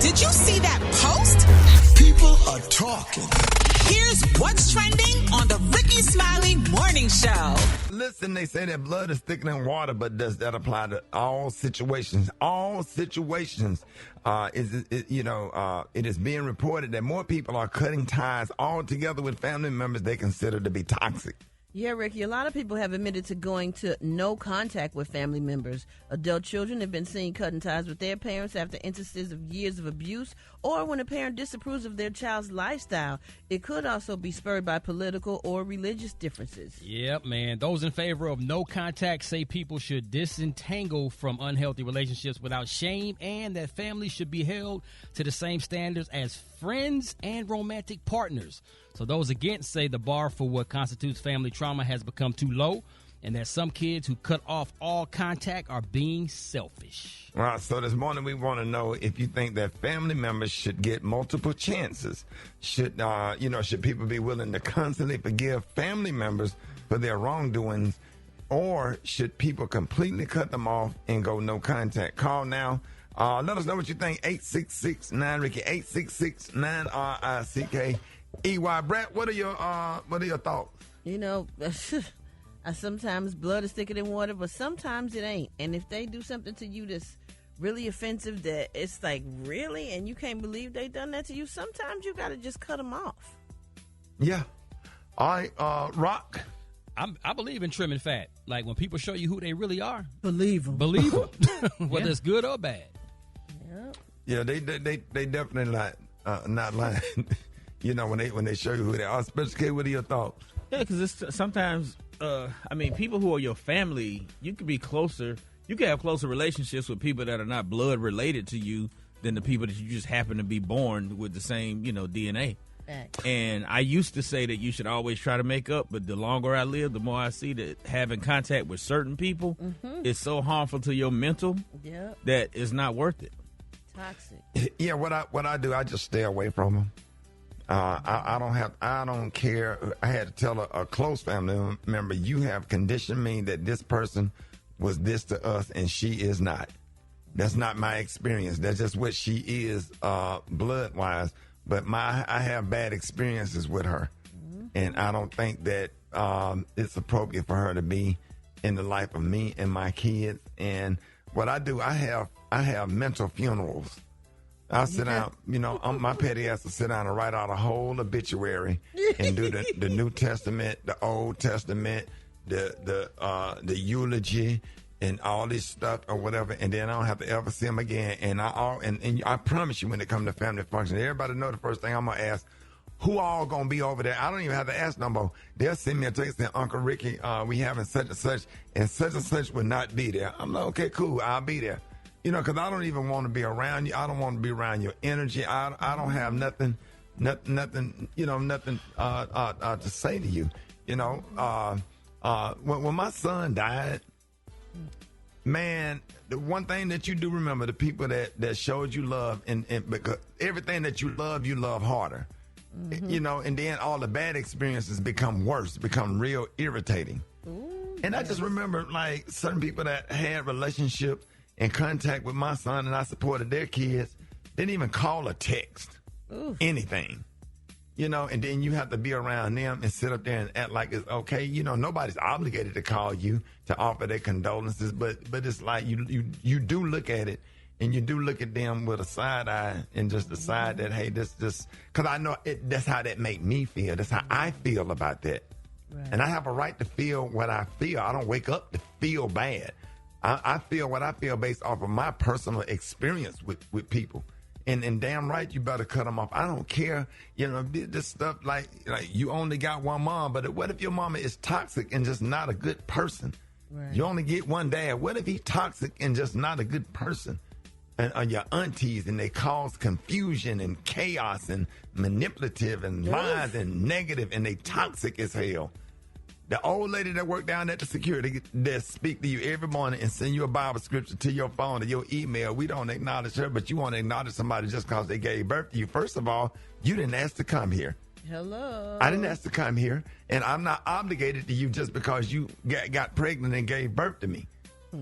Did you see that post? People are talking. Here's what's trending on the Rickey Smiley Morning Show. Listen, they say that blood is thicker than water, but does that apply to all situations? All situations. It is being reported that more people are cutting ties altogether with family members they consider to be toxic. Yeah, Ricky, a lot of people have admitted to going to no contact with family members. Adult children have been seen cutting ties with their parents after instances of years of abuse or when a parent disapproves of their child's lifestyle. It could also be spurred by political or religious differences. Yep, man. Those in favor of no contact say people should disentangle from unhealthy relationships without shame and that families should be held to the same standards as friends and romantic partners. So those against say the bar for what constitutes family trauma has become too low and that some kids who cut off all contact are being selfish. All right, so this morning we want to know if you think that family members should get multiple chances. Should people be willing to constantly forgive family members for their wrongdoings, or should people completely cut them off and go no contact? Call now. Let us know what you think. 866-9-RICKY, 866-9-RICK. EY. Brett, what are your thoughts? You know, sometimes blood is thicker than water, but sometimes it ain't. And if they do something to you that's really offensive, that it's like, really? And you can't believe they done that to you? Sometimes you got to just cut them off. Yeah. All right, Rock. I believe in trimming fat. Like when people show you who they really are, believe them. Whether it's good or bad. Yep. Yeah, they definitely not lying. You know, when they show you who they are. Special K, what are your thoughts? Yeah, because it's sometimes, people who are your family, you can be closer. You can have closer relationships with people that are not blood related to you than the people that you just happen to be born with the same, DNA. Thanks. And I used to say that you should always try to make up, but the longer I live, the more I see that having contact with certain people is so harmful to your mental that it's not worth it. Toxic. Yeah, what I do, I just stay away from them. I don't care. I had to tell a close family member, you have conditioned me that this person was this to us and she is not. That's not my experience. That's just what she is blood wise. But I have bad experiences with her. And I don't think that it's appropriate for her to be in the life of me and my kids. And what I do, I have mental funerals. I'll sit down, my petty ass will sit down and write out a whole obituary and do the New Testament, the Old Testament, the eulogy, and all this stuff or whatever, and then I don't have to ever see them again. And I promise you, when it comes to family function, everybody know the first thing I'm gonna ask, who all gonna be over there? I don't even have to ask no more. They'll send me a text saying, Uncle Ricky, we having such and such would not be there. I'm like, okay, cool, I'll be there. Because I don't even want to be around you. I don't want to be around your energy. I don't have nothing, to say to you. When my son died, man, the one thing that you do remember, the people that showed you love, and because everything that you love harder. And then all the bad experiences become worse, become real irritating. And I just remember, like, certain people that had relationships in contact with my son, and I supported their kids, didn't even call or text anything, and then you have to be around them and sit up there and act like it's okay. Nobody's obligated to call you to offer their condolences, but it's like you do look at it, and you do look at them with a side eye and just decide that, hey, this because I know that's how that make me feel. That's how I feel about that. Right. And I have a right to feel what I feel. I don't wake up to feel bad. I feel what I feel based off of my personal experience with people. And damn right, you better cut them off. I don't care, this stuff like you only got one mom, but what if your mama is toxic and just not a good person? Right. You only get one dad. What if he's toxic and just not a good person? And your aunties, and they cause confusion and chaos and manipulative and lies and negative, and they toxic as hell. The old lady that worked down at the security that speak to you every morning and send you a Bible scripture to your phone or your email, we don't acknowledge her, but you want to acknowledge somebody just because they gave birth to you. First of all, you didn't ask to come here. Hello. I didn't ask to come here, and I'm not obligated to you just because you got pregnant and gave birth to me.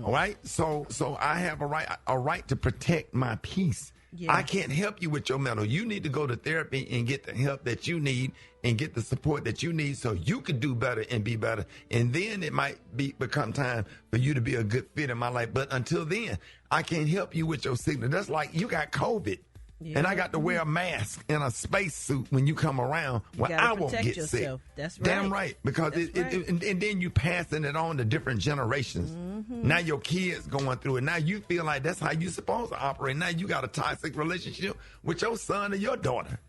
All right? So I have a right to protect my peace Yeah. I can't help you with your mental. You need to go to therapy and get the help that you need and get the support that you need so you could do better and be better. And then it might become time for you to be a good fit in my life. But until then, I can't help you with your sickness. That's like you got COVID. Yeah. And I got to wear a mask and a spacesuit when you come around when I won't get yourself. sick. That's right. Damn right. Because and then you passing it on to different generations. Mm-hmm. Now your kids going through it. Now you feel like that's how you supposed to operate. Now you got a toxic relationship with your son or your daughter.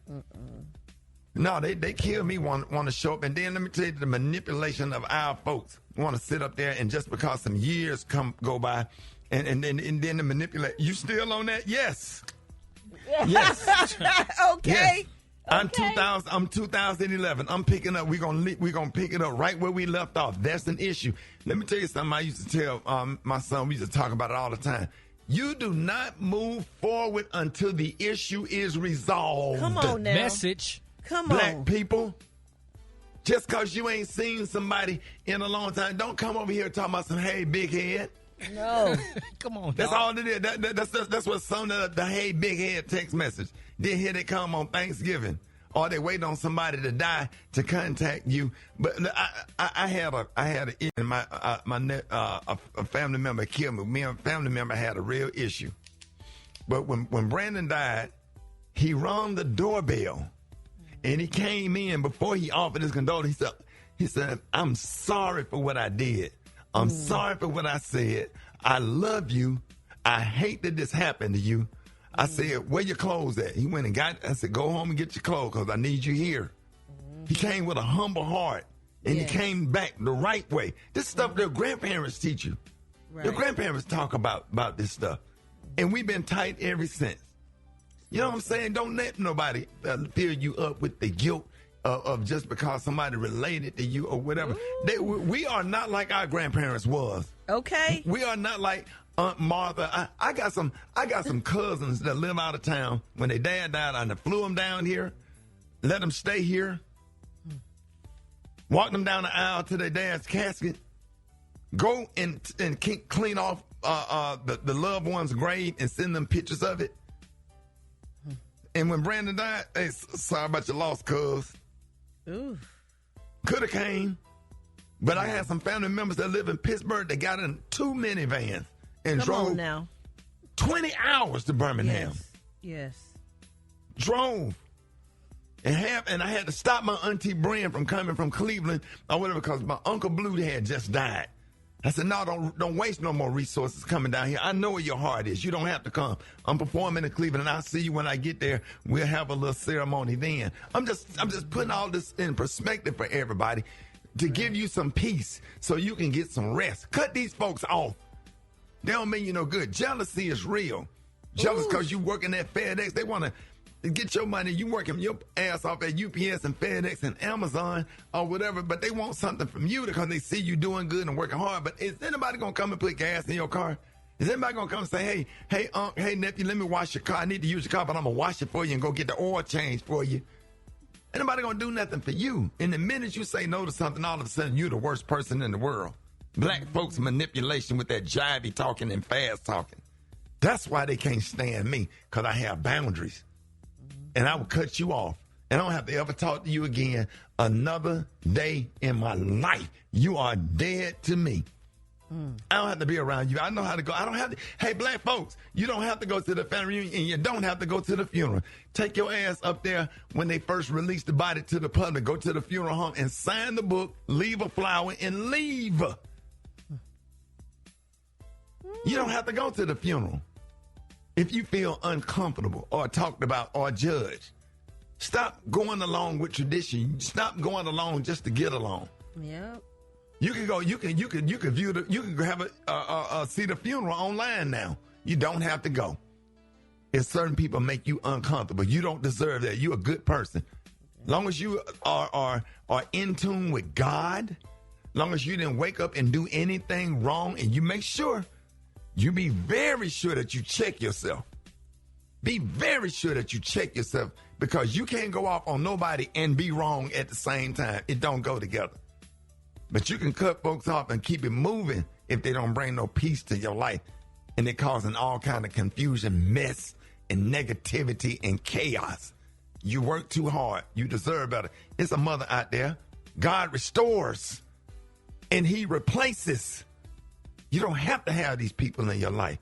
No, they kill me, want to show up. And then let me tell you, the manipulation of our folks want to sit up there and just because some years go by and then the manipulate. You still on that? Yes. Yes. Okay. Yes. I'm 2011. I'm picking up. We're gonna pick it up right where we left off. That's an issue. Let me tell you something. I used to tell my son. We used to talk about it all the time. You do not move forward until the issue is resolved. Come on now. Message. Come Black on. people. Just because you ain't seen somebody in a long time, don't come over here talking about some, hey, big head. No. Come on. That's dog. all it is. That's what some of the hey big head text message. Then here they come on Thanksgiving, or they wait on somebody to die to contact you. But I had a family member killed me. Me and a family member had a real issue. But when Brandon died, he rung the doorbell, and he came in before he offered his condolence. He said, "I'm sorry for what I did. I'm sorry for what I said. I love you. I hate that this happened to you." I said, "Where your clothes at?" He went and got it. I said, "Go home and get your clothes because I need you here." He came with a humble heart, and he came back the right way. This stuff their grandparents teach you. Right. Your grandparents talk about this stuff. And we've been tight ever since. You know what I'm saying? Don't let nobody fill you up with the guilt of just because somebody related to you or whatever. We are not like our grandparents was. Okay. We are not like Aunt Martha. I got some cousins that live out of town. When their dad died, I flew them down here, let them stay here, walked them down the aisle to their dad's casket, go and clean off the loved one's grave and send them pictures of it. And when Brandon died, hey, sorry about your loss, cuz. Could have came. But I had some family members that live in Pittsburgh that got in 2 minivans and drove now. 20 hours to Birmingham. Yes. Drove. And I had to stop my Auntie Bren from coming from Cleveland or whatever because my Uncle Blue had just died. I said, no, don't waste no more resources coming down here. I know where your heart is. You don't have to come. I'm performing in Cleveland, and I'll see you when I get there. We'll have a little ceremony then. I'm just putting all this in perspective for everybody to give you some peace so you can get some rest. Cut these folks off. They don't mean you no good. Jealousy is real. Jealous because you working at FedEx. They want to get your money. You working your ass off at UPS and FedEx and Amazon or whatever, but they want something from you because they see you doing good and working hard. But is anybody going to come and put gas in your car? Is anybody going to come and say, hey, hey, nephew, let me wash your car. I need to use your car, but I'm going to wash it for you and go get the oil change for you. Anybody going to do nothing for you. And the minute you say no to something, all of a sudden you're the worst person in the world. Black folks manipulation with that jivey talking and fast talking. That's why they can't stand me, because I have boundaries. And I will cut you off. And I don't have to ever talk to you again another day in my life. You are dead to me. I don't have to be around you. I know how to go. I don't have to. Hey, black folks, you don't have to go to the family reunion, and you don't have to go to the funeral. Take your ass up there when they first release the body to the public. Go to the funeral home and sign the book, leave a flower, and leave. You don't have to go to the funeral. If you feel uncomfortable or talked about or judged, stop going along with tradition. Stop going along just to get along. Yep. You can go. You can view the. You can have see the funeral online now. You don't have to go. If certain people make you uncomfortable, you don't deserve that. You're a good person. Long as you are in tune with God, long as you didn't wake up and do anything wrong, and you make sure. You be very sure that you check yourself. Be very sure that you check yourself, because you can't go off on nobody and be wrong at the same time. It don't go together. But you can cut folks off and keep it moving if they don't bring no peace to your life. And they're causing all kind of confusion, mess, and negativity and chaos. You work too hard. You deserve better. It's a mother out there. God restores and he replaces. You don't have to have these people in your life.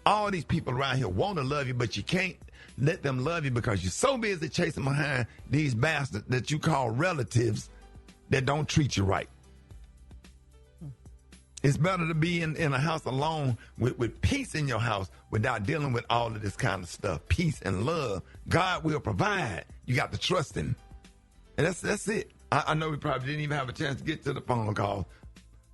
All these people around here want to love you, but you can't let them love you because you're so busy chasing behind these bastards that you call relatives that don't treat you right. It's better to be in a house alone with peace in your house without dealing with all of this kind of stuff. Peace and love. God will provide. You got to trust him. And that's it. I know we probably didn't even have a chance to get to the phone call.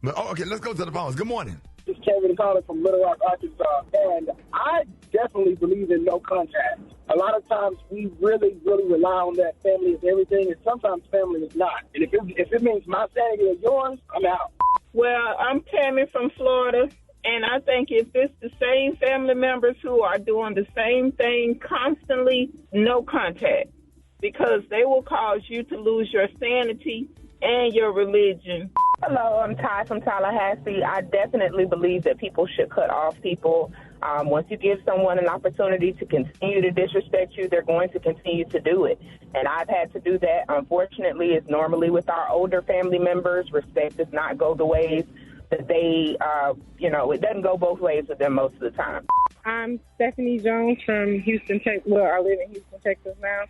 But, okay, let's go to the phones. Good morning. This is Kevin calling from Little Rock, Arkansas. And I definitely believe in no contact. A lot of times we really, really rely on that family is everything, and sometimes family is not. And if it means my sanity or yours, I'm out. Well, I'm Tammy from Florida, and I think if it's the same family members who are doing the same thing constantly, no contact, because they will cause you to lose your sanity and your religion. Hello, I'm Ty from Tallahassee. I definitely believe that people should cut off people. Once you give someone an opportunity to continue to disrespect you, they're going to continue to do it. And I've had to do that. Unfortunately, it's normally with our older family members. Respect does not go the ways that they, it doesn't go both ways with them most of the time. I'm Stephanie Jones from Houston, Texas. Well, I live in Houston, Texas now.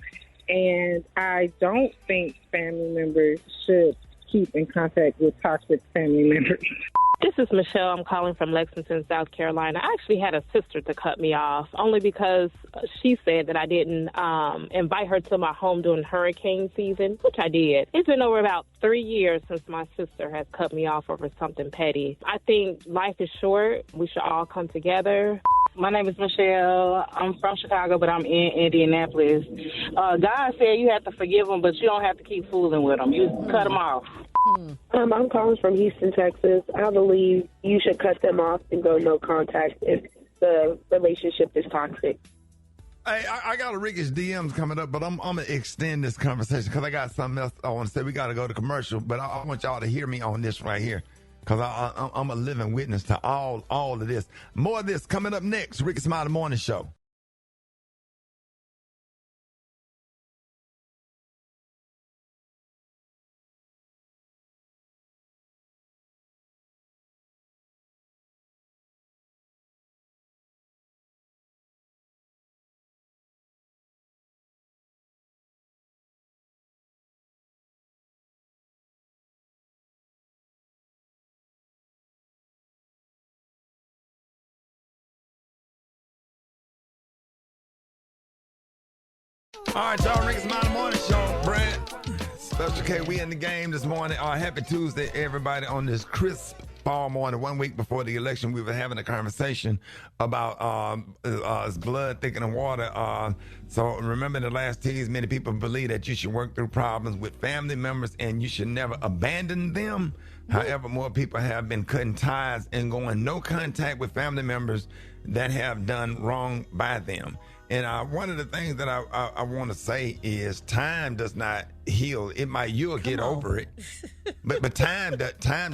And I don't think family members should keep in contact with toxic family members. This is Michelle. I'm calling from Lexington, South Carolina. I actually had a sister to cut me off only because she said that I didn't invite her to my home during hurricane season, which I did. It's been over about 3 years since my sister has cut me off over something petty. I think life is short. We should all come together. My name is Michelle. I'm from Chicago, but I'm in Indianapolis. God said you have to forgive them, but you don't have to keep fooling with them. You cut them off. I'm calling from Houston, Texas. I believe you should cut them off and go no contact if the relationship is toxic. Hey, I got a Rickey's DMs coming up, but I'm going to extend this conversation because I got something else I want to say. We got to go to commercial, but I want y'all to hear me on this right here because I'm a living witness to all of this. More of this coming up next. Rickey Smiley Morning Show. All right, y'all, Rickey Smiley Morning Show. Brad, Special K, we in the game this morning. Happy Tuesday, everybody, on this crisp fall morning. 1 week before the election, we were having a conversation about blood thicker than water. So remember the last tease, many people believe that you should work through problems with family members and you should never abandon them. However, more people have been cutting ties and going no contact with family members that have done wrong by them. And one of the things that I want to say is time does not heal. You'll get over it, but time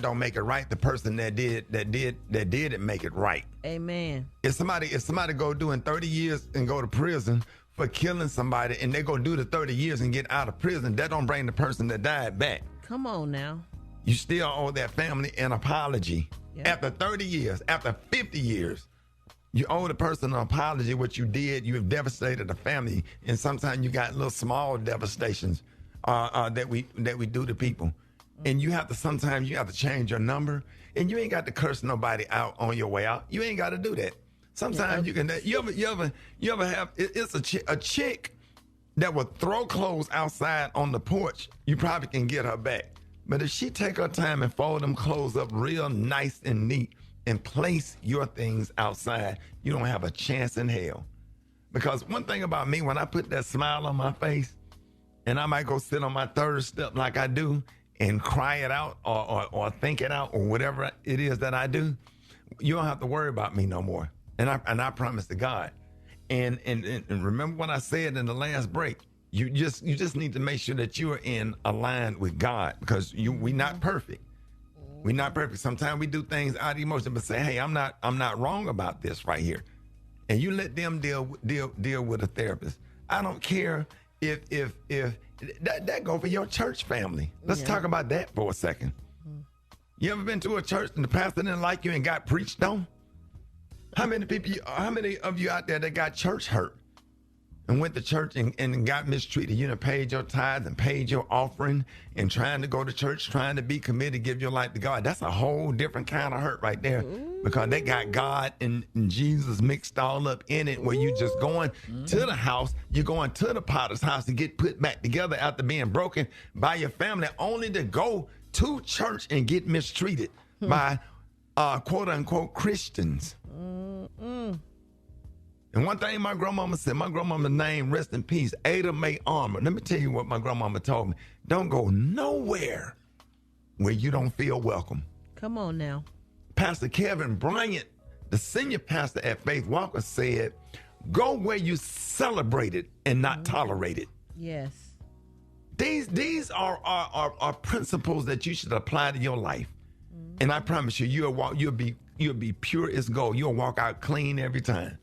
don't make it right. The person that did it make it right. Amen. If somebody go doing 30 years and go to prison for killing somebody, and they go do the 30 years and get out of prison, that don't bring the person that died back. Come on now. You still owe that family an apology. Yep. After 30 years, after 50 years. You owe the person an apology. What you did, you have devastated the family, and sometimes you got little small devastations that we do to people. And sometimes you have to change your number, and you ain't got to curse nobody out on your way out. You ain't got to do that. Sometimes you can. You ever have? It's a chick that will throw clothes outside on the porch. You probably can get her back, but if she take her time and fold them clothes up real nice and neat, and place your things outside, you don't have a chance in hell. Because one thing about me, when I put that smile on my face, and I might go sit on my third step like I do and cry it out or think it out or whatever it is that I do, you don't have to worry about me no more. And I promise to God. And remember what I said in the last break. You just need to make sure that you are in aligned with God, because we not perfect. We're not perfect. Sometimes we do things out of emotion, but say, hey, I'm not wrong about this right here. and you let them deal with a therapist. I don't care if that go for your church family. Let's talk about that for a second. You ever been to a church and the pastor didn't like you and got preached on? How many of you out there that got church hurt and went to church and got mistreated? You done paid your tithes and paid your offering and trying to go to church, trying to be committed, give your life to God. That's a whole different kind of hurt right there, because they got God and Jesus mixed all up in it, where you just going to the house, you're going to the potter's house to get put back together after being broken by your family, only to go to church and get mistreated by quote unquote Christians. And one thing my grandmama said, my grandmama's name, rest in peace, Ada Mae Armour. Let me tell you what my grandmama told me. Don't go nowhere where you don't feel welcome. Come on now. Pastor Kevin Bryant, the senior pastor at Faith Walker, said, go where you celebrated and not tolerated. Yes. These are principles that you should apply to your life. And I promise you, you'll be pure as gold. You'll walk out clean every time.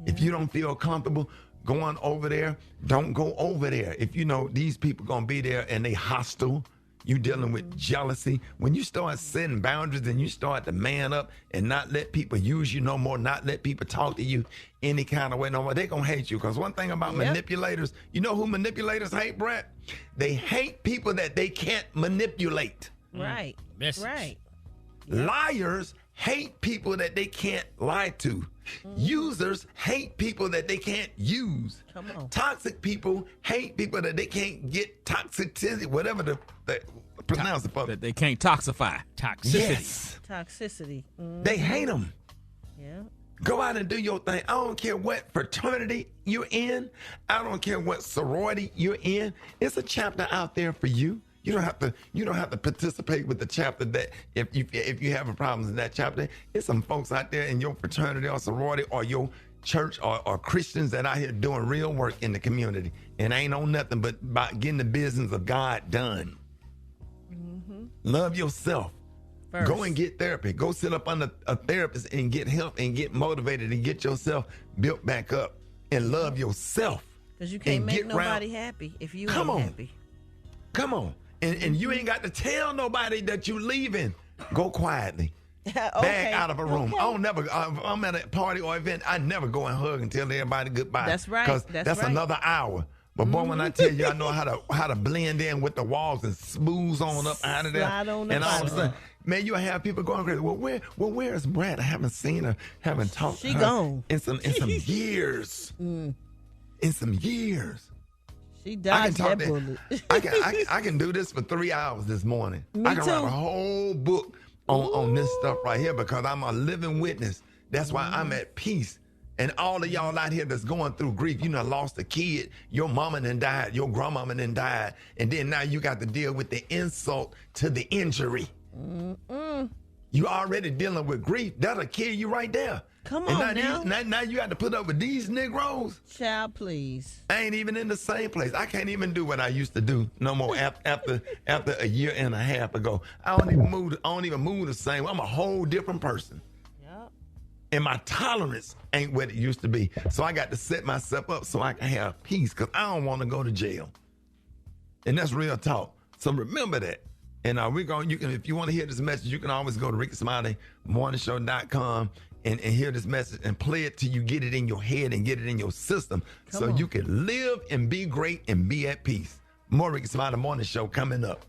If you don't feel comfortable going over there, don't go over there. If you know these people gonna be there and they hostile, you dealing with jealousy. When you start setting boundaries and you start to man up and not let people use you no more, not let people talk to you any kind of way no more, they gonna hate you. Because one thing about manipulators, you know who manipulators hate, Brett? They hate people that they can't manipulate. Right. Right. Liars hate people that they can't lie to. Users hate people that they can't use. Come on. Toxic people hate people that they can't get toxicity, whatever the pronounce it for. That they can't toxify. Toxicity. Yes. Toxicity. They hate them. Yeah. Go out and do your thing. I don't care what fraternity you're in. I don't care what sorority you're in. It's a chapter out there for you. You don't have to participate with the chapter that if you have problems in that chapter. It's some folks out there in your fraternity or sorority or your church or Christians that out here doing real work in the community and ain't on nothing but about getting the business of God done. Love yourself. First. Go and get therapy. Go sit up under a therapist and get help and get motivated and get yourself built back up and love yourself. Because you can't make nobody happy if you ain't happy. Come on. And you ain't got to tell nobody that you leaving. Go quietly. Bag out of a room. I don't never. I'm at a party or event. I never go and hug and tell everybody goodbye. That's right. Because that's another hour. But boy, when I tell you, I know how to blend in with the walls and smooth on up out of there. Slide on and all of a up. sudden, man, you have people going crazy. Where is Brad? I haven't seen her. Haven't talked She to her gone. in some years. In some years. She dodged that bullet. I can do this for 3 hours this morning. I can write a whole book on this stuff right here because I'm a living witness. That's why I'm at peace. And all of y'all out here that's going through grief, you done lost a kid, your mama done died, your grandmama done died, and then now you got to deal with the insult to the injury. You already dealing with grief. That'll kill you right there. Come on now. Now you got to put up with these Negroes. Child, please. I ain't even in the same place. I can't even do what I used to do no more after a year and a half ago. I don't even move the same. I'm a whole different person. Yep. And my tolerance ain't what it used to be. So I got to set myself up so I can have peace because I don't want to go to jail. And that's real talk. So remember that. And if you want to hear this message, you can always go to RickySmileyMorningShow.com and hear this message and play it till you get it in your head and get it in your system so you can live and be great and be at peace. More Rickey Smiley Morning Show coming up.